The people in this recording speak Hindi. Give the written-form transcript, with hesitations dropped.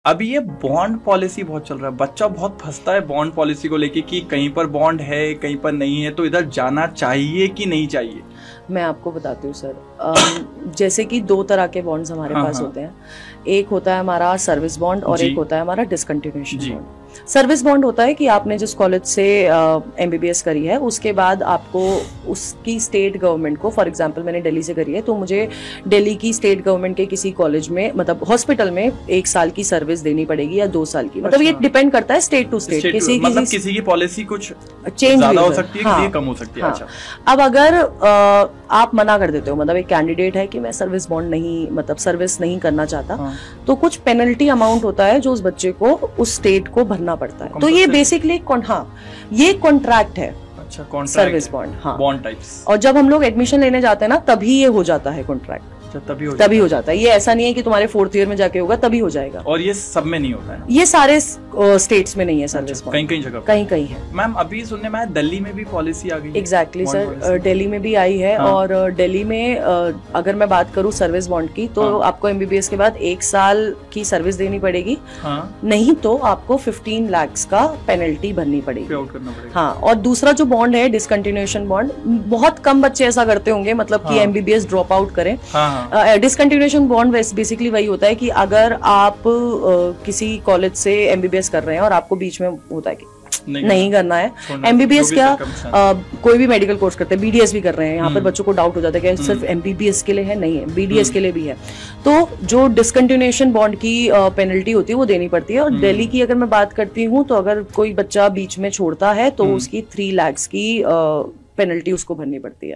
अभी ये बॉन्ड पॉलिसी बहुत चल रहा है, बच्चा बहुत फंसता है बॉन्ड पॉलिसी को लेके कि कहीं पर बॉन्ड है कहीं पर नहीं है, तो इधर जाना चाहिए कि नहीं चाहिए? मैं आपको बताती हूँ सर, जैसे कि दो तरह के बॉन्ड्स हमारे पास होते हैं। एक होता है हमारा सर्विस बॉन्ड और एक होता है हमारा डिसकंटिन्यूएशन बॉन्ड। सर्विस बॉन्ड होता है कि आपने जिस कॉलेज से एमबीबीएस करी है उसके बाद आपको उसकी स्टेट गवर्नमेंट को, फॉर एग्जांपल मैंने दिल्ली से करी है तो मुझे दिल्ली की स्टेट गवर्नमेंट के किसी कॉलेज में, मतलब हॉस्पिटल में 1 साल की सर्विस देनी पड़ेगी या 2 साल की। मतलब ये डिपेंड करता है स्टेट टू स्टेट, किसी की पॉलिसी कुछ चेंज ज्यादा हो सकती है, किसी कम हो सकती है। अच्छा, अब अगर आप मना कर देते हो, मतलब एक कैंडिडेट है कि मैं सर्विस बॉन्ड नहीं, मतलब सर्विस नहीं करना चाहता, तो कुछ पेनल्टी अमाउंट होता है जो उस बच्चे को उस स्टेट को भरना पड़ता है। तो ये बेसिकली ये कॉन्ट्रैक्ट है। अच्छा, सर्विस बॉन्ड, हाँ, बॉन्ड टाइप्स। और जब हम लोग एडमिशन लेने जाते हैं ना तभी ये हो जाता है कॉन्ट्रैक्ट, तभी हो जाता है। ये ऐसा नहीं है कि तुम्हारे 4th ईयर में जाके होगा तभी हो जाएगा। और ये सब में नहीं होता है ना? ये सारे स्टेट्स में नहीं है सर्विस बॉन्ड, कहीं जगह कहीं है। मैम अभी सुनने में आया दिल्ली में भी पॉलिसी आ गई है। एग्जैक्टली सर, दिल्ली में भी आई है। और दिल्ली में अगर मैं बात करूँ सर्विस बॉन्ड की, तो आपको एमबीबीएस के बाद 1 साल की सर्विस देनी पड़ेगी, नहीं तो आपको 15 लाख का पेनल्टी भरनी पड़ेगी। हाँ, और दूसरा जो बॉन्ड है डिसकंटिन्यूएशन बॉन्ड, बहुत कम बच्चे ऐसा करते होंगे, मतलब कि एमबीबीएस ड्रॉप आउट करें। डिसकंटिन्यूएशन बॉन्ड बेसिकली वही होता है कि अगर आप किसी कॉलेज से एमबीबीएस कर रहे हैं और आपको बीच में होता है कि नहीं करना है एमबीबीएस, क्या कोई भी मेडिकल कोर्स करते हैं, बीडीएस भी कर रहे हैं, यहाँ पर बच्चों को डाउट हो जाता है कि सिर्फ एमबीबीएस के लिए है, नहीं है, बीडीएस के लिए भी है। तो जो डिसकंटिन्यूएशन बॉन्ड की पेनल्टी होती है वो देनी पड़ती है। और दिल्ली की अगर मैं बात करती हूँ तो अगर कोई बच्चा बीच में छोड़ता है तो उसकी 3 लाख की पेनल्टी उसको भरनी पड़ती है।